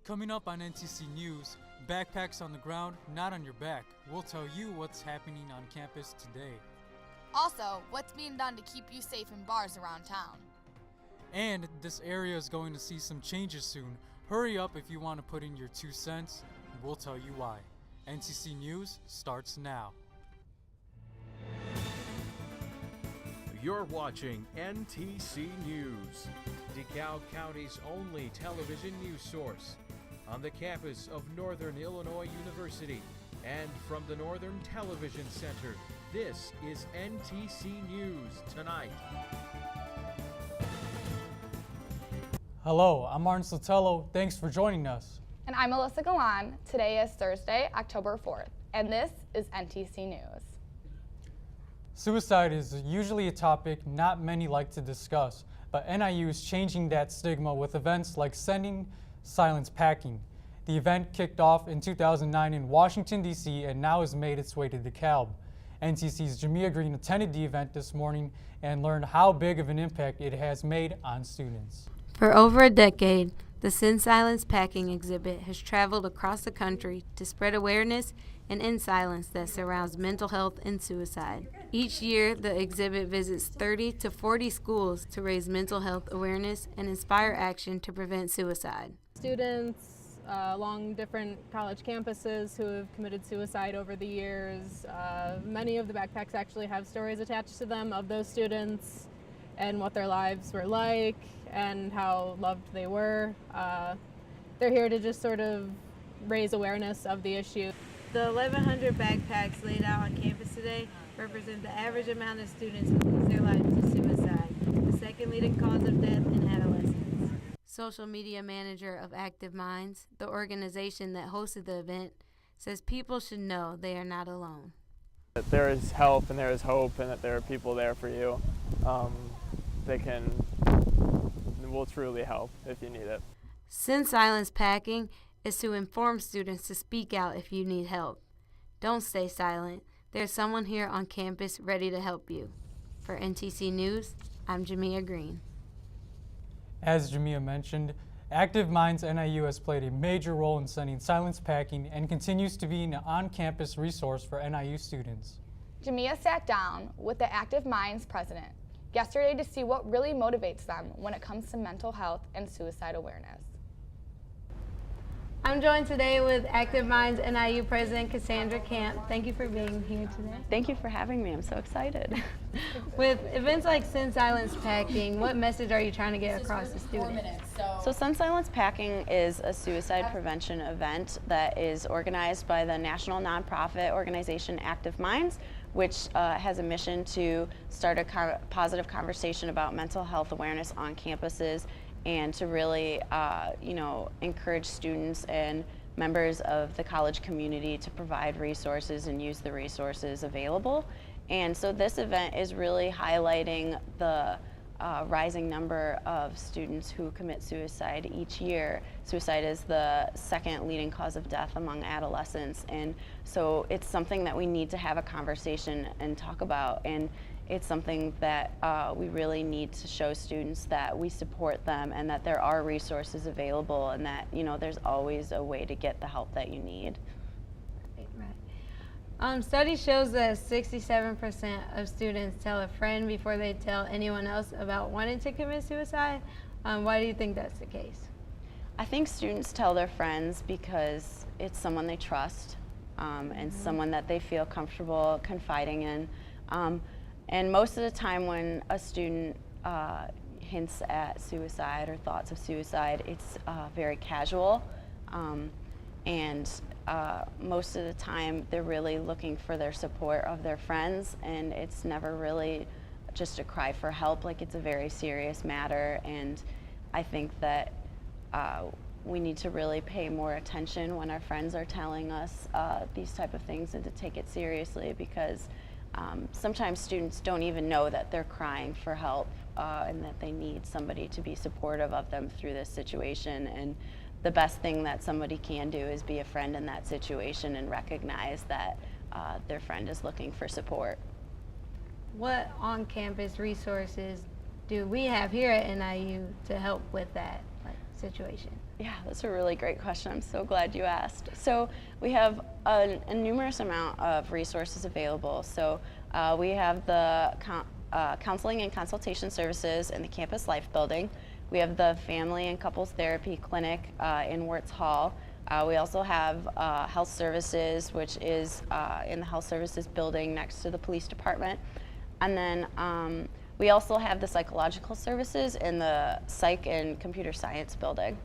Coming up on NTC News, backpacks on the ground, not on your back. We'll tell you what's happening on campus today. Also, what's being done to keep you safe in bars around town. And this area is going to see some changes soon. Hurry up if you want to put in your 2 cents. We'll tell you why. NTC News starts now. You're watching NTC News, DeKalb County's only television news source, on the campus of Northern Illinois University and from the Northern Television Center. This is NTC News Tonight. Hello, I'm Martin Sotello. Thanks for joining us. And I'm Alyssa Galan. Today is Thursday, October 4th, and this is NTC News. Suicide is usually a topic not many like to discuss, but NIU is changing that stigma with events like Sending Silence Packing. The event kicked off in 2009 in Washington, D.C. and now has made its way to DeKalb. NTC's Jamia Green attended the event this morning and learned how big of an impact it has made on students. For over a decade, the Send Silence Packing exhibit has traveled across the country to spread awareness and end silence that surrounds mental health and suicide. Each year, the exhibit visits 30 to 40 schools to raise mental health awareness and inspire action to prevent suicide. Students along different college campuses who have committed suicide over the years. Many of the backpacks actually have stories attached to them of those students and what their lives were like and how loved they were. They're here to just sort of raise awareness of the issue. The 1,100 backpacks laid out on campus today represent the average amount of students who lose their lives to suicide, the second leading cause of death in adolescence. Social media manager of Active Minds, the organization that hosted the event, says people should know they are not alone. That there is help and there is hope and that there are people there for you that will truly help if you need it. Send Silence Packing is to inform students to speak out if you need help. Don't stay silent. There's someone here on campus ready to help you. For NTC News, I'm Jamia Green. As Jamia mentioned, Active Minds NIU has played a major role in sending silence packing and continues to be an on-campus resource for NIU students. Jamia sat down with the Active Minds president yesterday to see what really motivates them when it comes to mental health and suicide awareness. I'm joined today with Active Minds NIU President Cassandra Camp. Thank you for being here today. Thank you for having me. I'm so excited. With events like Send Silence Packing, what message are you trying to get across to students? So Send Silence Packing is a suicide prevention event that is organized by the national nonprofit organization Active Minds, which has a mission to start a positive conversation about mental health awareness on campuses and to really, encourage students and members of the college community to provide resources and use the resources available. And so this event is really highlighting the rising number of students who commit suicide each year. Suicide is the second leading cause of death among adolescents, and so it's something that we need to have a conversation and talk about. And it's something that we really need to show students that we support them and that there are resources available and that, there's always a way to get the help that you need. Right. Study shows that 67% of students tell a friend before they tell anyone else about wanting to commit suicide. Why do you think that's the case? I think students tell their friends because it's someone they trust and someone that they feel comfortable confiding in. And most of the time when a student hints at suicide or thoughts of suicide, it's very casual. And most of the time they're really looking for their support of their friends, and it's never really just a cry for help. Like, it's a very serious matter, and I think that we need to really pay more attention when our friends are telling us these type of things and to take it seriously, because sometimes students don't even know that they're crying for help and that they need somebody to be supportive of them through this situation. And the best thing that somebody can do is be a friend in that situation and recognize that their friend is looking for support. What on-campus resources do we have here at NIU to help with that situation? Yeah, that's a really great question. I'm so glad you asked. So we have a numerous amount of resources available. So we have the counseling and consultation services in the Campus Life building. We have the Family and Couples Therapy Clinic in Wirtz Hall. We also have health services, which is in the health services building next to the police department. And then we also have the psychological services in the psych and computer science building.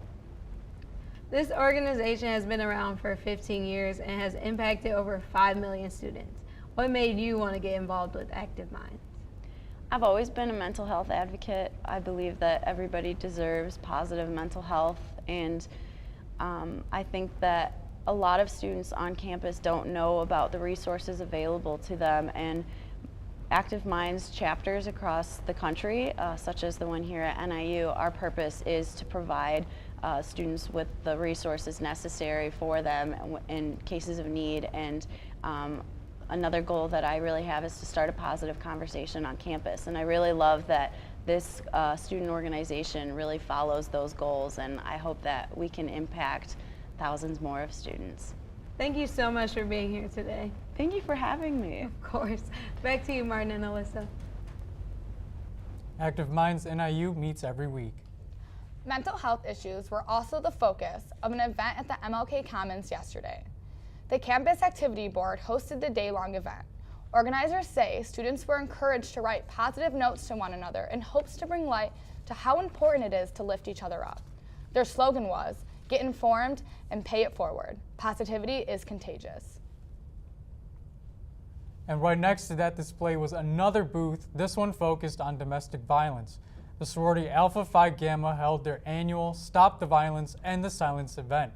This organization has been around for 15 years and has impacted over 5 million students. What made you want to get involved with Active Minds? I've always been a mental health advocate. I believe that everybody deserves positive mental health, and I think that a lot of students on campus don't know about the resources available to them, and Active Minds chapters across the country, such as the one here at NIU, our purpose is to provide students with the resources necessary for them in cases of need. And another goal that I really have is to start a positive conversation on campus. And I really love that this student organization really follows those goals, and I hope that we can impact thousands more of students. Thank you so much for being here today. Thank you for having me. Of course. Back to you, Martin and Alyssa. Active Minds NIU meets every week. Mental health issues were also the focus of an event at the MLK Commons yesterday. The Campus Activity Board hosted the day-long event. Organizers say students were encouraged to write positive notes to one another in hopes to bring light to how important it is to lift each other up. Their slogan was, "Get informed and pay it forward. Positivity is contagious." And right next to that display was another booth, this one focused on domestic violence. The sorority Alpha Phi Gamma held their annual Stop the Violence, End the Silence event.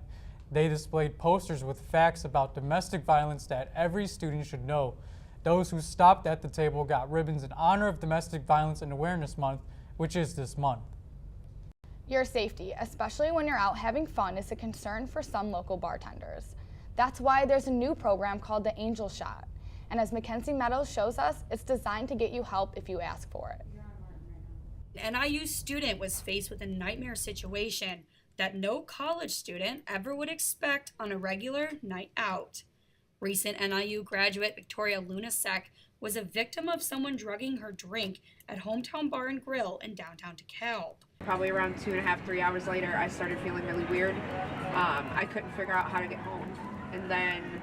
They displayed posters with facts about domestic violence that every student should know. Those who stopped at the table got ribbons in honor of Domestic Violence and Awareness Month, which is this month. Your safety, especially when you're out having fun, is a concern for some local bartenders. That's why there's a new program called the Angel Shot. And as Mackenzie Meadows shows us, it's designed to get you help if you ask for it. An NIU student was faced with a nightmare situation that no college student ever would expect on a regular night out. Recent NIU graduate Victoria Lunasek was a victim of someone drugging her drink at Hometown Bar and Grill in downtown DeKalb. Probably around 2.5, 3 hours later, I started feeling really weird. I couldn't figure out how to get home. And then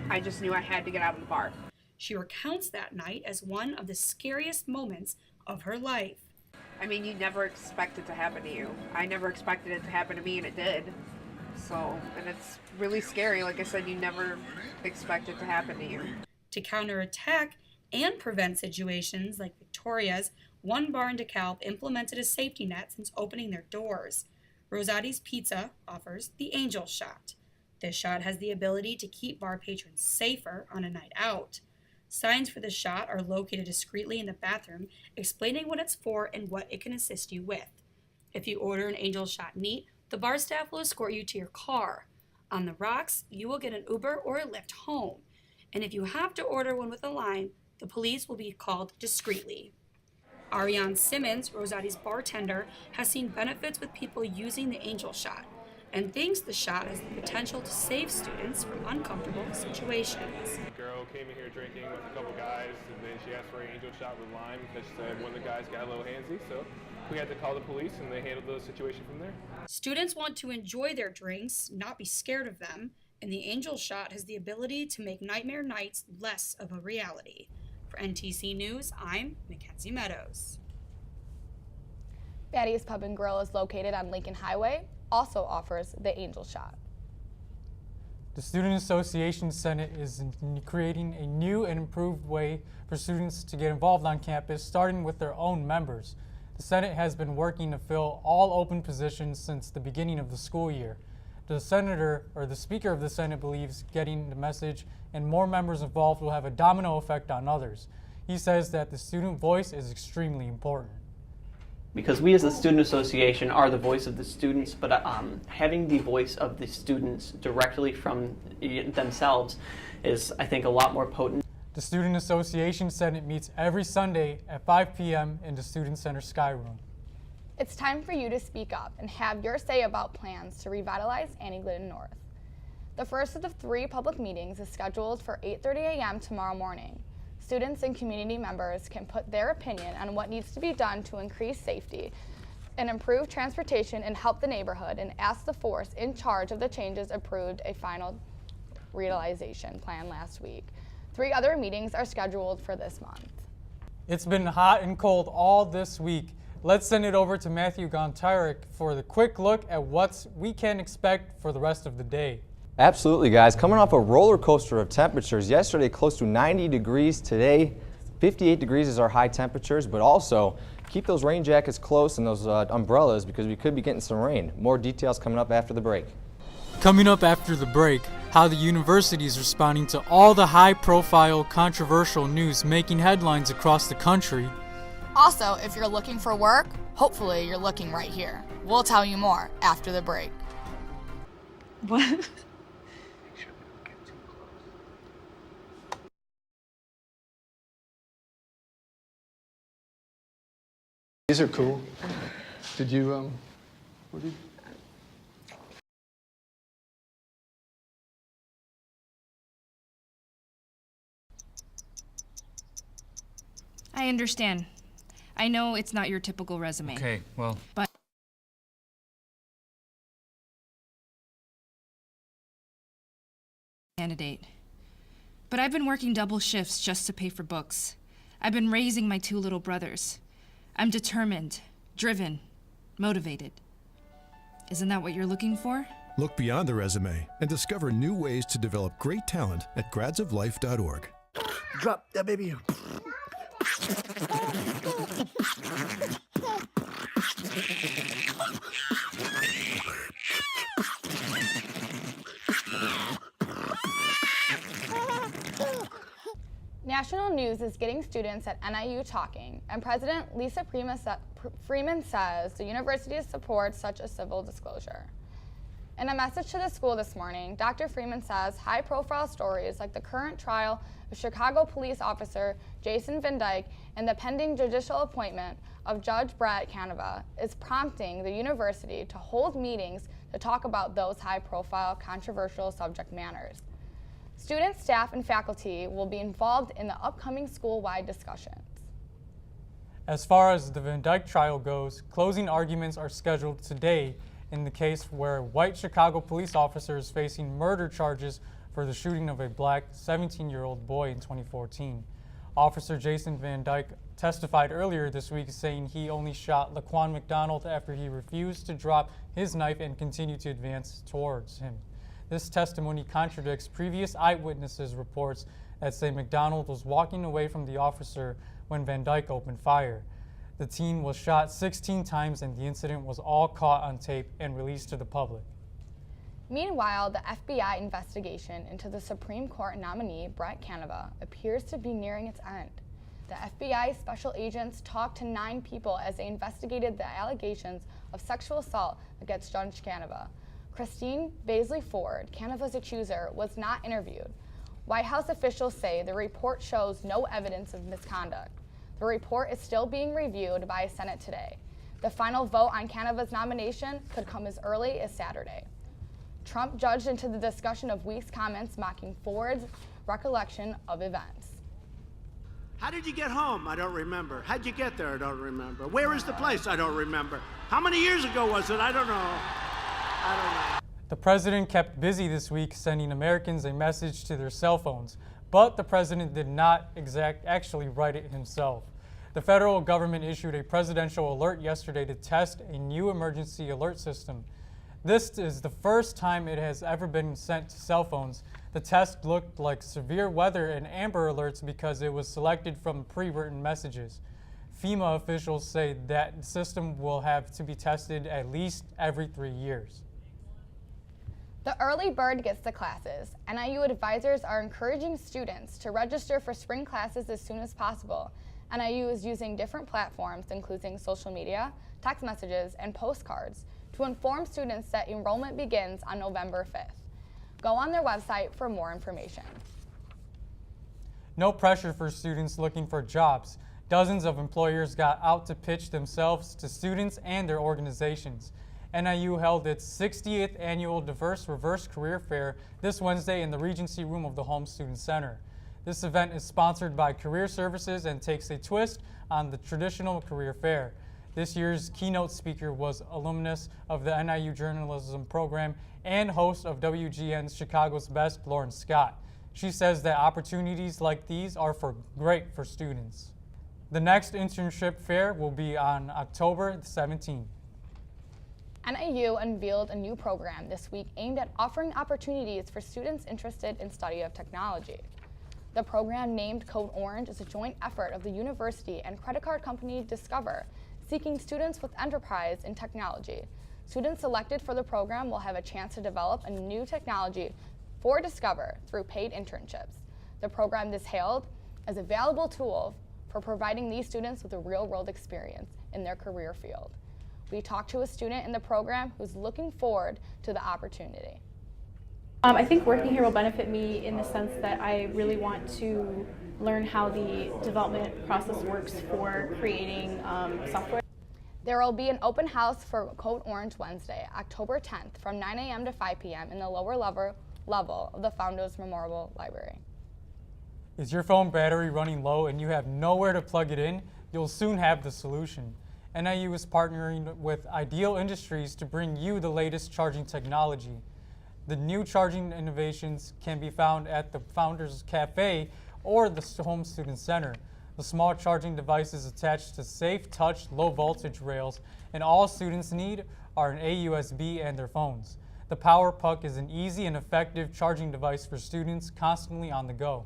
I just knew I had to get out of the bar. She recounts that night as one of the scariest moments of her life. I mean, you never expect it to happen to you. I never expected it to happen to me, and it did. So, and it's really scary. Like I said, you never expect it to happen to you. To counterattack and prevent situations like Victoria's, one bar in DeKalb implemented a safety net since opening their doors. Rosati's Pizza offers the Angel Shot. This shot has the ability to keep bar patrons safer on a night out. Signs for the shot are located discreetly in the bathroom, explaining what it's for and what it can assist you with. If you order an Angel Shot neat, the bar staff will escort you to your car. On the rocks, you will get an Uber or a Lyft home. And if you have to order one with a lime, the police will be called discreetly. Ariane Simmons, Rosati's bartender, has seen benefits with people using the Angel Shot and thinks the shot has the potential to save students from uncomfortable situations. A girl came in here drinking with a couple guys, and then she asked for an Angel Shot with lime because she said one of the guys got a little handsy, so we had to call the police and they handled the situation from there. Students want to enjoy their drinks, not be scared of them, and the Angel Shot has the ability to make nightmare nights less of a reality. For NTC News, I'm Mackenzie Meadows. Batty's Pub and Grill is located on Lincoln Highway, also offers the Angel Shot. The Student Association Senate is creating a new and improved way for students to get involved on campus, starting with their own members. The Senate has been working to fill all open positions since the beginning of the school year. The Speaker of the Senate believes getting the message and more members involved will have a domino effect on others. He says that the student voice is extremely important. Because we as the Student Association are the voice of the students, but having the voice of the students directly from themselves is, I think, a lot more potent. The Student Association Senate meets every Sunday at 5 p.m. in the Student Center Sky Room. It's time for you to speak up and have your say about plans to revitalize Annie Glidden North. The first of the 3 public meetings is scheduled for 8:30 a.m. tomorrow morning. Students and community members can put their opinion on what needs to be done to increase safety and improve transportation and help the neighborhood, and ask the force in charge of the changes approved a final revitalization plan last week. 3 other meetings are scheduled for this month. It's been hot and cold all this week. Let's send it over to Matthew Gontarek for the quick look at what we can expect for the rest of the day. Absolutely, guys. Coming off a roller coaster of temperatures. Yesterday, close to 90 degrees. Today, 58 degrees is our high temperatures, but also keep those rain jackets close and those umbrellas because we could be getting some rain. More details coming up after the break. Coming up after the break, how the university is responding to all the high-profile, controversial news making headlines across the country. Also, if you're looking for work, hopefully you're looking right here. We'll tell you more after the break. What? These are cool. Did you, what did I understand. I know it's not your typical resume. Okay, well. But candidate. But I've been working double shifts just to pay for books. I've been raising my 2 little brothers. I'm determined, driven, motivated. Isn't that what you're looking for? Look beyond the resume and discover new ways to develop great talent at gradsoflife.org. Drop that baby. National news is getting students at NIU talking, and President Lisa Freeman says the university supports such a civil disclosure. In a message to the school this morning, Dr. Freeman says high-profile stories like the current trial of Chicago police officer Jason Van Dyke and the pending judicial appointment of Judge Brett Canova is prompting the university to hold meetings to talk about those high-profile, controversial subject matters. Students, staff, and faculty will be involved in the upcoming school-wide discussions. As far as the Van Dyke trial goes, closing arguments are scheduled today in the case where a white Chicago police officer is facing murder charges for the shooting of a black 17-year-old boy in 2014. Officer Jason Van Dyke testified earlier this week saying he only shot Laquan McDonald after he refused to drop his knife and continued to advance towards him. This testimony contradicts previous eyewitnesses' reports that say McDonald was walking away from the officer when Van Dyke opened fire. The teen was shot 16 times and the incident was all caught on tape and released to the public. Meanwhile, the FBI investigation into the Supreme Court nominee Brett Canova appears to be nearing its end. The FBI special agents talked to 9 people as they investigated the allegations of sexual assault against Judge Canova. Christine Baisley Ford, Canova's accuser, was not interviewed. White House officials say the report shows no evidence of misconduct. The report is still being reviewed by Senate today. The final vote on Canova's nomination could come as early as Saturday. Trump judged into the discussion of Weeks' comments mocking Ford's recollection of events. How did you get home? I don't remember. How'd you get there? I don't remember. Where is the place? I don't remember. How many years ago was it? I don't know. The president kept busy this week sending Americans a message to their cell phones, but the president did not actually write it himself. The federal government issued a presidential alert yesterday to test a new emergency alert system. This is the first time it has ever been sent to cell phones. The test looked like severe weather and amber alerts because it was selected from pre-written messages. FEMA officials say that the system will have to be tested at least every 3 years. The early bird gets the classes. NIU advisors are encouraging students to register for spring classes as soon as possible. NIU is using different platforms, including social media, text messages, and postcards, to inform students that enrollment begins on November 5th. Go on their website for more information. No pressure for students looking for jobs. Dozens of employers got out to pitch themselves to students and their organizations. NIU held its 60th annual Diverse Reverse Career Fair this Wednesday in the Regency Room of the Home Student Center. This event is sponsored by Career Services and takes a twist on the traditional career fair. This year's keynote speaker was alumnus of the NIU journalism program and host of WGN's Chicago's Best, Lauren Scott. She says that opportunities like these are great for students. The next internship fair will be on October 17th. NIU unveiled a new program this week aimed at offering opportunities for students interested in study of technology. The program, named Code Orange, is a joint effort of the university and credit card company Discover, seeking students with enterprise in technology. Students selected for the program will have a chance to develop a new technology for Discover through paid internships. The program is hailed as a valuable tool for providing these students with a real-world experience in their career field. We talked to a student in the program who's looking forward to the opportunity. I think working here will benefit me in the sense that I really want to learn how the development process works for creating software. There will be an open house for Code Orange Wednesday, October 10th from 9 a.m. to 5 p.m. in the lower level of the Founders Memorial Library. Is your phone battery running low and you have nowhere to plug it in? You'll soon have the solution. NIU is partnering with Ideal Industries to bring you the latest charging technology. The new charging innovations can be found at the Founders Cafe or the Home Student Center. The small charging device is attached to safe touch low voltage rails, and all students need are an AUSB and their phones. The Power Puck is an easy and effective charging device for students constantly on the go.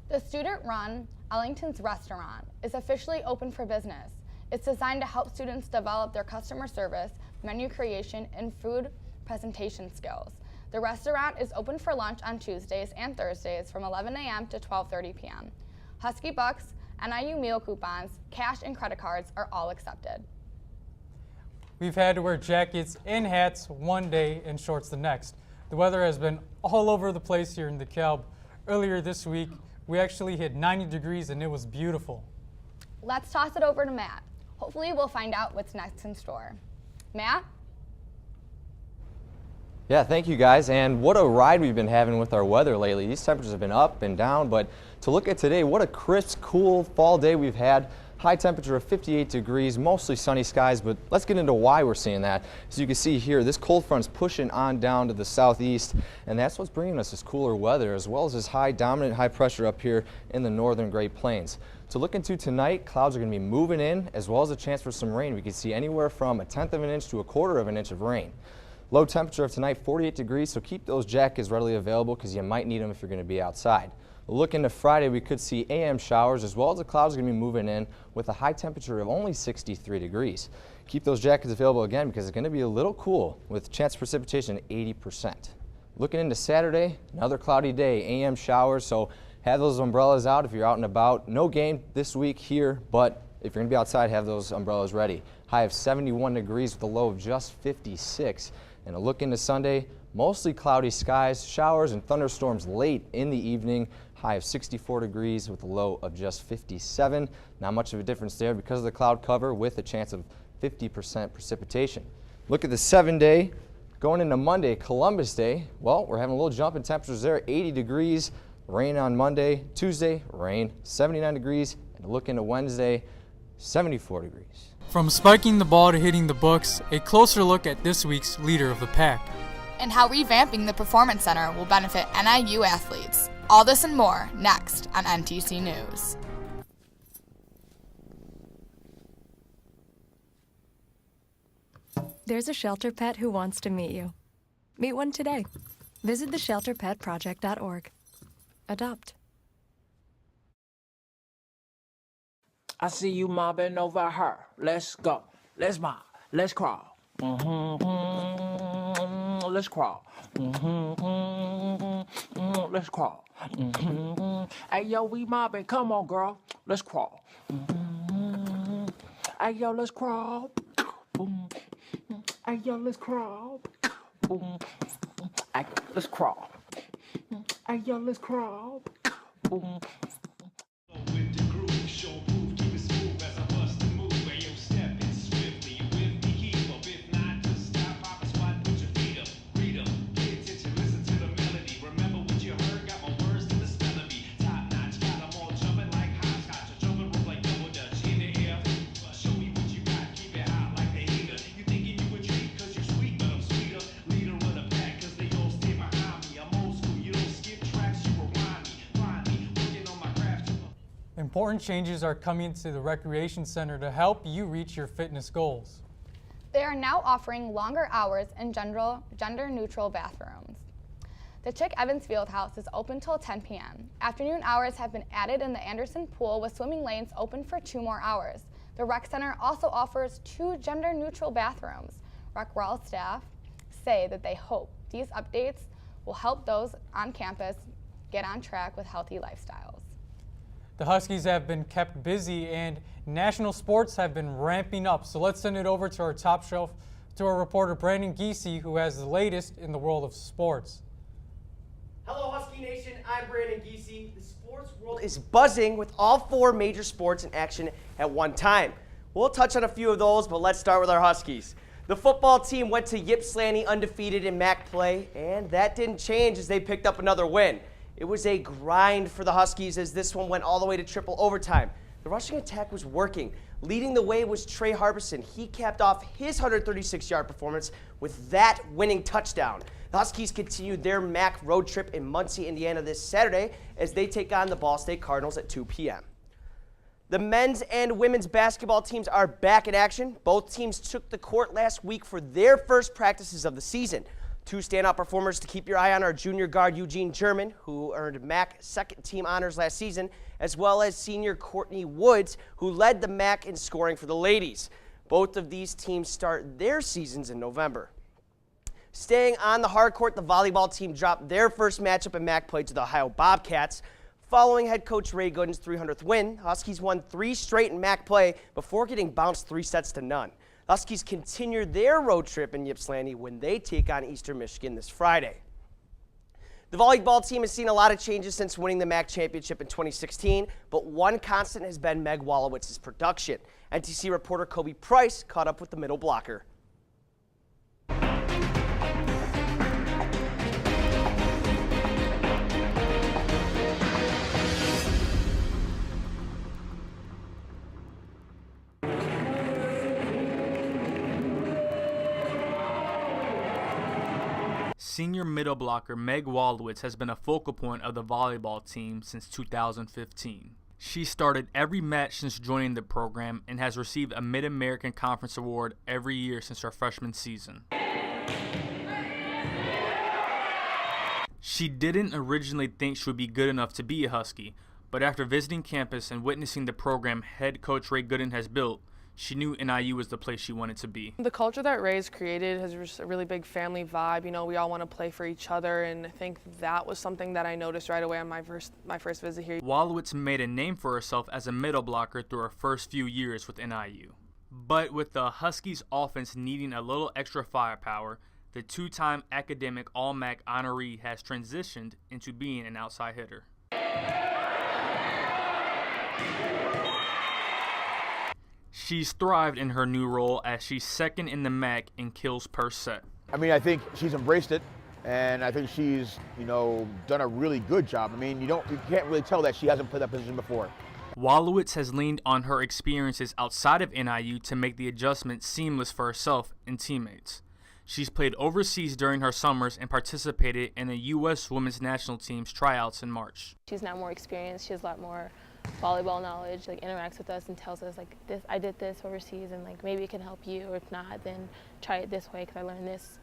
The student-run Ellington's Restaurant is officially open for business. It's designed to help students develop their customer service, menu creation, and food presentation skills. The restaurant is open for lunch on Tuesdays and Thursdays from 11 a.m. to 12:30 p.m. Husky Bucks, NIU meal coupons, cash and credit cards are all accepted. We've had to wear jackets and hats one day and shorts the next. The weather has been all over the place here in DeKalb. Earlier this week, we actually hit 90 degrees and it was beautiful. Let's toss it over to Matt. Hopefully we'll find out what's next in store. Matt? Yeah, thank you guys, and what a ride we've been having with our weather lately. These temperatures have been up and down, but to look at today, what a crisp, cool fall day we've had. High temperature of 58 degrees, mostly sunny skies, but let's get into why we're seeing that. As you can see here, this cold front's pushing on down to the southeast, and that's what's bringing us this cooler weather, as well as this dominant high pressure up here in the northern Great Plains. To look into tonight, clouds are going to be moving in, as well as a chance for some rain. We can see anywhere from 1/10 of an inch to 1/4 of an inch of rain. Low temperature of tonight, 48 degrees, so keep those jackets readily available because you might need them if you're going to be outside. Looking to Friday, we could see AM showers, as well as the clouds are going to be moving in with a high temperature of only 63 degrees. Keep those jackets available again because it's going to be a little cool with chance of precipitation at 80%. Looking into Saturday, another cloudy day, AM showers, so have those umbrellas out if you're out and about. No game this week here, but if you're going to be outside, have those umbrellas ready. High of 71 degrees with a low of just 56. And a look into Sunday, mostly cloudy skies, showers and thunderstorms late in the evening. High of 64 degrees with a low of just 57. Not much of a difference there because of the cloud cover with a chance of 50% precipitation. Look at the 7-day. Going into Monday, Columbus Day. Well, we're having a little jump in temperatures there, 80 degrees. Rain on Monday. Tuesday, rain, 79 degrees. And a look into Wednesday, 74 degrees. From spiking the ball to hitting the books, a closer look at this week's leader of the pack. And how revamping the Performance Center will benefit NIU athletes. All this and more next on NTC News. There's a shelter pet who wants to meet you. Meet one today. Visit theshelterpetproject.org. Adopt. I see you mobbing over her. Let's go. Let's mob. Let's crawl. Let's crawl. Let's crawl. Hey, yo, we mobbing. Come on, girl. Let's crawl. Hey, yo, let's crawl. Hey, yo, let's crawl. Hey, let's crawl. Hey, yo, let's crawl. With the groove, show proof, keep it Important changes are coming to the Recreation Center to help you reach your fitness goals. They are now offering longer hours in gender-neutral bathrooms. The Chick Evans Fieldhouse is open till 10 p.m. Afternoon hours have been added in the Anderson Pool with swimming lanes open for 2 more hours. The Rec Center also offers 2 gender-neutral bathrooms. Rec-Rel staff say that they hope these updates will help those on campus get on track with healthy lifestyles. The Huskies have been kept busy and national sports have been ramping up. So let's send it over to our top shelf, to our reporter Brandon Giese, who has the latest in the world of sports. Hello Husky Nation, I'm Brandon Giese. The sports world is buzzing with all 4 major sports in action at one time. We'll touch on a few of those, but let's start with our Huskies. The football team went to Ypsilanti undefeated in MAC play, and that didn't change as they picked up another win. It was a grind for the Huskies as this one went all the way to triple overtime. The rushing attack was working. Leading the way was Trey Harbison. He capped off his 136-yard performance with that winning touchdown. The Huskies continued their MAC road trip in Muncie, Indiana this Saturday as they take on the Ball State Cardinals at 2 p.m. The men's and women's basketball teams are back in action. Both teams took the court last week for their first practices of the season. 2 standout performers to keep your eye on are junior guard Eugene German, who earned MAC second team honors last season, as well as senior Courtney Woods, who led the MAC in scoring for the ladies. Both of these teams start their seasons in November. Staying on the hard court, the volleyball team dropped their first matchup in MAC play to the Ohio Bobcats. Following head coach Ray Gooden's 300th win, Huskies won 3 straight in MAC play before getting bounced 3 sets to none. Huskies continue their road trip in Ypsilanti when they take on Eastern Michigan this Friday. The volleyball team has seen a lot of changes since winning the MAC championship in 2016, but one constant has been Meg Wolowitz's production. NTC reporter Kobe Price caught up with the middle blocker. Senior middle blocker Meg Waldwitz has been a focal point of the volleyball team since 2015. She started every match since joining the program and has received a Mid-American Conference Award every year since her freshman season. She didn't originally think she would be good enough to be a Husky, but after visiting campus and witnessing the program head coach Ray Gooden has built, she knew NIU was the place she wanted to be. The culture that Ray's created has just a really big family vibe. You know, we all want to play for each other, and I think that was something that I noticed right away on my first visit here. Wolowiz made a name for herself as a middle blocker through her first few years with NIU. But with the Huskies offense needing a little extra firepower, the 2-time academic All-MAC honoree has transitioned into being an outside hitter. She's thrived in her new role as she's second in the MAC in kills per set. I mean, I think she's embraced it, and I think she's, done a really good job. I mean, you can't really tell that she hasn't played that position before. Wolowiz has leaned on her experiences outside of NIU to make the adjustment seamless for herself and teammates. She's played overseas during her summers and participated in the U.S. women's national team's tryouts in March. She's now more experienced. She has a lot more volleyball knowledge, interacts with us and tells us this, I did this overseas and maybe it can help you, or if not, then try it this way because I learned this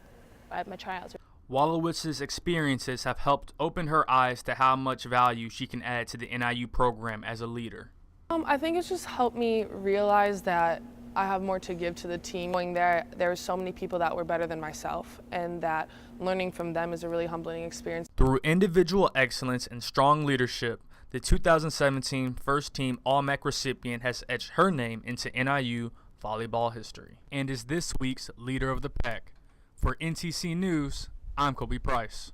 at my tryouts. Wolowiz's experiences have helped open her eyes to how much value she can add to the NIU program as a leader. I think it's just helped me realize that I have more to give to the team. Knowing there were so many people that were better than myself, and that learning from them is a really humbling experience. Through individual excellence and strong leadership, the 2017 First Team All-MAC recipient has etched her name into NIU volleyball history and is this week's leader of the pack. For NTC News, I'm Kobe Price.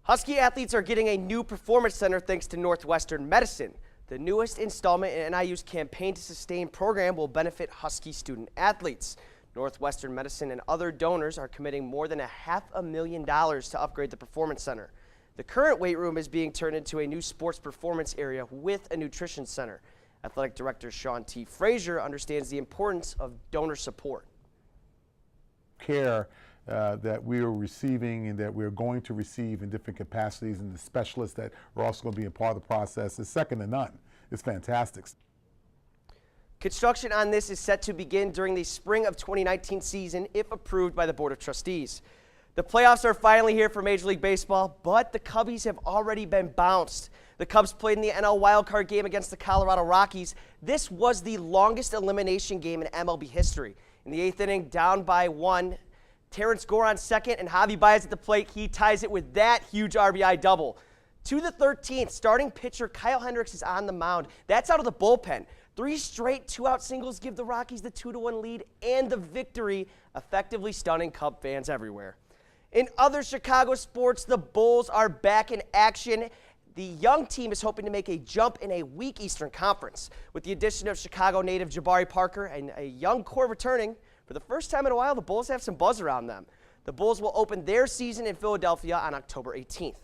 Husky athletes are getting a new performance center thanks to Northwestern Medicine. The newest installment in NIU's Campaign to Sustain program will benefit Husky student athletes. Northwestern Medicine and other donors are committing more than $500,000 to upgrade the performance center. The current weight room is being turned into a new sports performance area with a nutrition center. Athletic Director Sean T. Frazier understands the importance of donor support. Care that we are receiving and that we're going to receive in different capacities, and the specialists that are also going to be a part of the process is second to none. It's fantastic. Construction on this is set to begin during the spring of 2019 season if approved by the Board of Trustees. The playoffs are finally here for Major League Baseball, but the Cubbies have already been bounced. The Cubs played in the NL wildcard game against the Colorado Rockies. This was the longest elimination game in MLB history. In the 8th inning, down by 1, Terrence Gore on second and Javi Baez at the plate. He ties it with that huge RBI double. To the 13th, starting pitcher Kyle Hendricks is on the mound. That's out of the bullpen. 3 straight 2-out singles give the Rockies the 2-1 lead and the victory, effectively stunning Cub fans everywhere. In other Chicago sports, the Bulls are back in action. The young team is hoping to make a jump in a weak Eastern Conference. With the addition of Chicago native Jabari Parker and a young core returning, for the first time in a while, the Bulls have some buzz around them. The Bulls will open their season in Philadelphia on October 18th.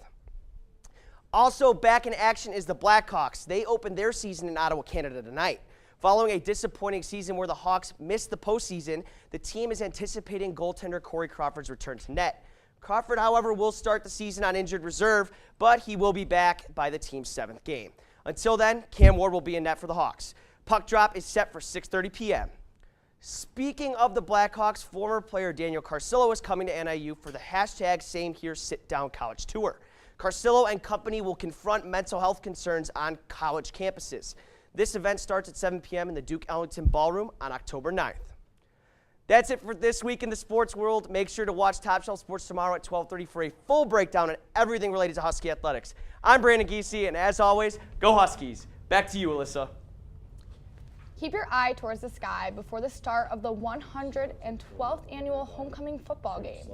Also back in action is the Blackhawks. They opened their season in Ottawa, Canada tonight. Following a disappointing season where the Hawks missed the postseason, the team is anticipating goaltender Corey Crawford's return to net. Crawford, however, will start the season on injured reserve, but he will be back by the team's 7th game. Until then, Cam Ward will be in net for the Hawks. Puck drop is set for 6:30 p.m. Speaking of the Blackhawks, former player Daniel Carcillo is coming to NIU for the #SameHereSitDownCollege College Tour. Carcillo and company will confront mental health concerns on college campuses. This event starts at 7 p.m. in the Duke Ellington Ballroom on October 9th. That's it for this week in the sports world. Make sure to watch Top Shelf Sports tomorrow at 12:30 for a full breakdown on everything related to Husky athletics. I'm Brandon Giese, and as always, go Huskies. Back to you, Alyssa. Keep your eye towards the sky before the start of the 112th annual homecoming football game.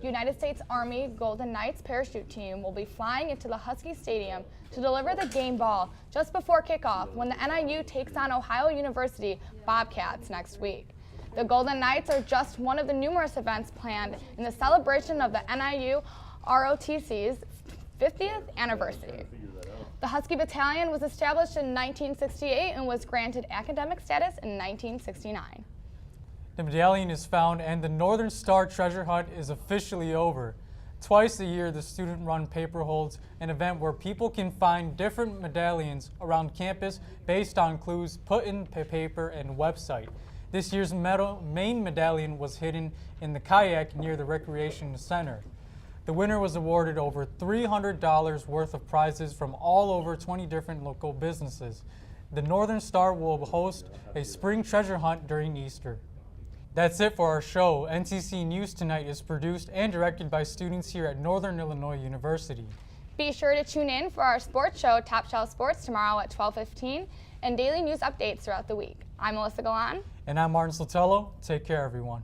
United States Army Golden Knights parachute team will be flying into the Husky Stadium to deliver the game ball just before kickoff when the NIU takes on Ohio University Bobcats next week. The Golden Knights are just one of the numerous events planned in the celebration of the NIU ROTC's 50th anniversary. The Husky Battalion was established in 1968 and was granted academic status in 1969. The medallion is found and the Northern Star treasure hunt is officially over. Twice a year, the student-run paper holds an event where people can find different medallions around campus based on clues put in paper and website. This year's main medallion was hidden in the kayak near the Recreation Center. The winner was awarded over $300 worth of prizes from all over 20 different local businesses. The Northern Star will host a spring treasure hunt during Easter. That's it for our show. NTC News Tonight is produced and directed by students here at Northern Illinois University. Be sure to tune in for our sports show, Top Shelf Sports, tomorrow at 12:15, and daily news updates throughout the week. I'm Melissa Galan. And I'm Martin Sotello. Take care, everyone.